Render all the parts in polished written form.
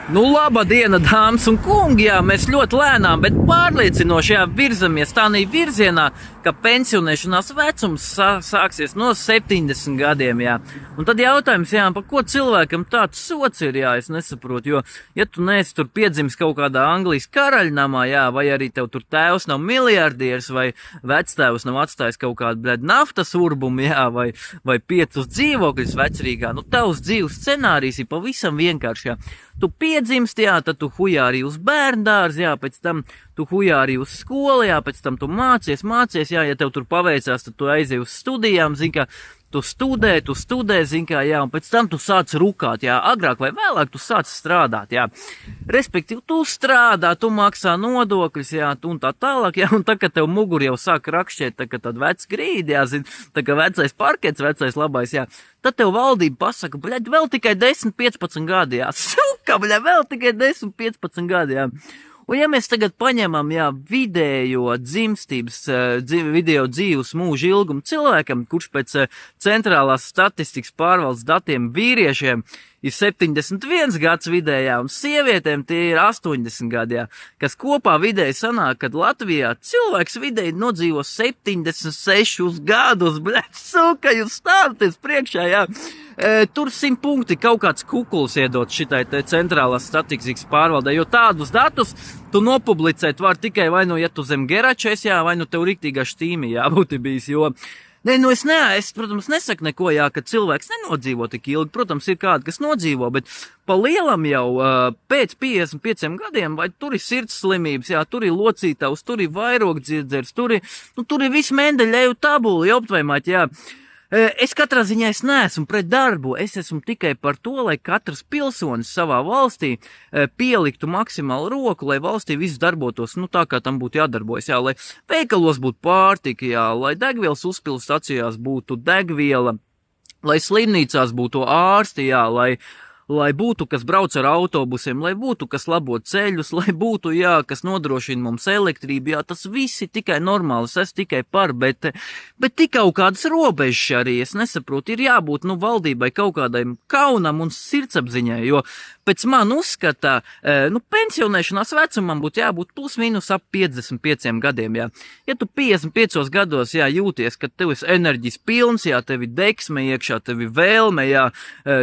Nu, laba diena, dāmas un kungi, jā, mēs ļoti lēnām, bet pārliecinoši virzamies tādā virzienā, ka pensionēšanās vecums sāksies no 70 gadiem, jā. Un tad jautājums, jā, par ko cilvēkam tāds sots ir, jā, es nesaprotu, jo, ja tu neesi tur piedzimis kaut kādā Anglijas karaļnamā, jā, vai arī tev tur tēvs nav miljardieris, vai vectēvs nav atstājis kaut kādu, naftas urbumu, jā, vai 5 dzīvokļus vecrīgā, nu, tavs dzīves scenārijs ir pavisam vienkārši, jā. Tu piedzimsti, jā, tad tu hujāri uz bērndārzi, jā, pēc tam tu hujāri uz skolu, jā, pēc tam tu mācies, jā, ja tev tur paveicās, tad tu aizej uz studijām, zin kā, tu studē, zin kā, jā, un pēc tam tu sāc rukāt, jā, agrāk vai vēlāk tu sāc strādāt, jā. Respektīvi, tu strādā, tu maksā nodokļus, jā, un tā tālāk, jā, un tā, kad tev muguri jau sāk rakšķēt, tā, ka tad vec grīdi, jā, zin, tā kā vecais parkets, vecais labais, jā, tad tev valdība pasaka, bļaļ, vēl tikai 10-15 gadi, jā, suka, bļaļ, vēl tikai 10-15 gadi, jā. Un ja mēs tagad paņemam, jā, vidējo dzimstības, vidējo dzīves mūža ilgumu cilvēkam, kurš pēc centrālās statistikas pārvaldes datiem vīriešiem ir 71 gads vidējā, un sievietēm tie ir 80 gadi, jā, kas kopā vidēji sanāk, kad Latvijā cilvēks vidēji nodzīvo 76 gadus, bļaļ, suka, jūs stāvaties priekšā, jā. Tur 100 punkti kaut kāds kukuls iedot šitai centrālās statistikas pārvaldē, jo tādus datus tu nopublicēt var tikai vai nu, ja tu zem geračais, jā, vai nu tev riktīgā štīmi jābūt bijis, jo... Nē, nu es, protams, nesaku neko, jā, ka cilvēks nenodzīvo tik ilgi, protams, ir kādi, kas nodzīvo, bet pa lielam jau pēc 55 gadiem, vai tur ir sirds slimības, jā, tur ir locītavs, tur ir vairogdziedzers, tur ir viss mendeļeju tabuli, optvaimāt, jā. Es katrā ziņā es neesmu pret darbu, es esmu tikai par to, lai katrs pilsonis savā valstī pieliktu maksimālu roku, lai valstī viss darbotos, nu tā kā tam būtu jādarbojas, jā, lai veikalos būtu pārtika, jā, lai degvielas uzpildes stacijās būtu degviela, lai slimnīcās būtu ārsti, jā, lai būtu, kas brauc ar autobusiem, lai būtu, kas labo ceļus, lai būtu, jā, kas nodrošina mums elektrību, jā, tas viss ir tikai normāli, es tikai par, bet tik kaut kādas robežas arī, es nesaprotu, ir jābūt, nu, valdībai kaut kādai kaunam un sirdsapziņai, jo pēc man uzskatā, nu, pensionēšanās vecumam būtu jābūt plus mīnus ap 55 gadiem, jā. Ja tu 55 gados, jā, jūties, ka tev esi enerģijas pilns, jā, tev ir deksme iekšā, tev ir vēlme, jā,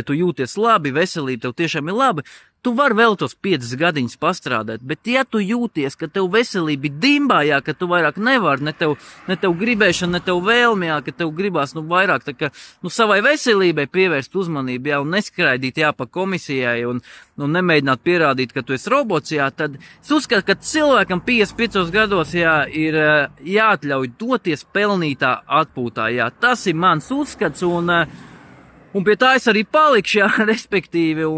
tu jūties labi, veselība tev tiešām ir laba, tu vari vēl tos 5 gadiņus pastrādāt, bet ja tu jūties, ka tev veselība ir dimbā, jā, ka tu vairāk nevari, ne tev gribēšana, ne tev vēlme, jā, ka tev gribās, nu, vairāk, tā kā, nu, savai veselībai pievērst uzmanību, jā, un neskraidīt, jā, pa komisijai, un nemēģināt pierādīt, ka tu esi robots, jā, tad es uzskatu, ka cilvēkam 55 gados, jā, ir jāatļauj doties pelnītā atpūtā, jā, tas ir mans uzskats, un pie tā es arī palikšu, jā, respektīvi,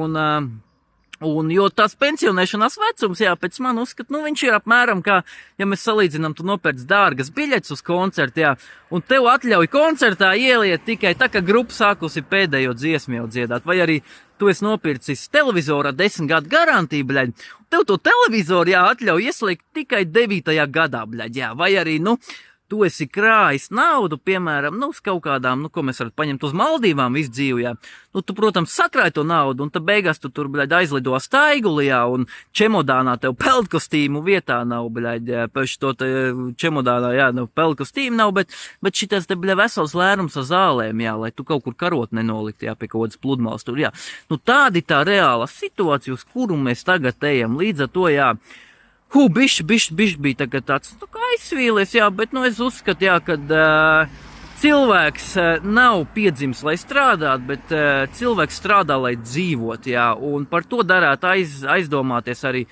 un jo tās pensionēšanās vecums, jā, pēc man uzskat, nu, viņš ir apmēram kā, ja mēs salīdzinām, tu nopērc dārgas biļetes uz koncertu, jā, un tev atļauj koncertā ieliet tikai tā, ka grupa sākusi pēdējo dziesmu jau dziedāt, vai arī tu esi nopircis televizorā 10 gadu garantiju, bļaļ, tev to televizoru, jā, atļauj ieslēgt tikai 9. gadā, bļaļ, jā, vai arī, nu, tu esi krājis naudu, piemēram, nu, uz kaut kādām, nu, ko mēs varam paņemt uz Maldīvām visu dzīvi, jā. Nu, tu, protams, sakrāji to naudu, un tad beigās tu tur, bļaļ, aizlido Staigulijā, un čemodānā tev peldkostīmu vietā nav, bļaļ, pēc to čemodānā, jā, nu, peldkostīmu nav, bet šitas te, bļaļ, vesels lērums ar zālēm, jā, lai tu kaut kur karot nenolikt, jā, pie kaut kādas pludmales tur, jā. Nu, tāda ir tā reāla situācija, uz kuru mēs tagad ejam, līdz ar to, jā. Bišķi bija tagad tāds, nu, kā aizsvīlies, jā, bet, nu, es uzskatu, jā, kad cilvēks nav piedzimis, lai strādātu, bet cilvēks strādā, lai dzīvot, jā, un par to darētu aizdomāties arī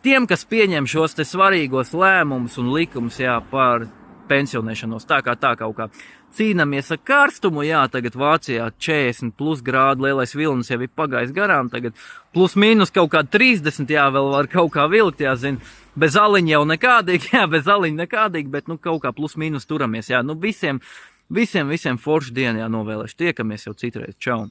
tiem, kas pieņem šos te svarīgos lēmumus un likumus, jā, par pensionēšanos, tā kaut kā. Cīnamies ar karstumu, jā, tagad Vācijā 40 plus grādu, lielais vilnis jau ir pagājis garām, tagad plus mīnus kaut kā 30, jā, vēl var kaut kā vilkt, jā, zin, bez aliņa jau nekādīgi, jā, bez aliņa nekādīgi, bet, nu, kaut kā plus mīnus turamies, jā, nu, visiem foršu dienu, jā, novēlēšu, tiekamies jau citreiz, čau!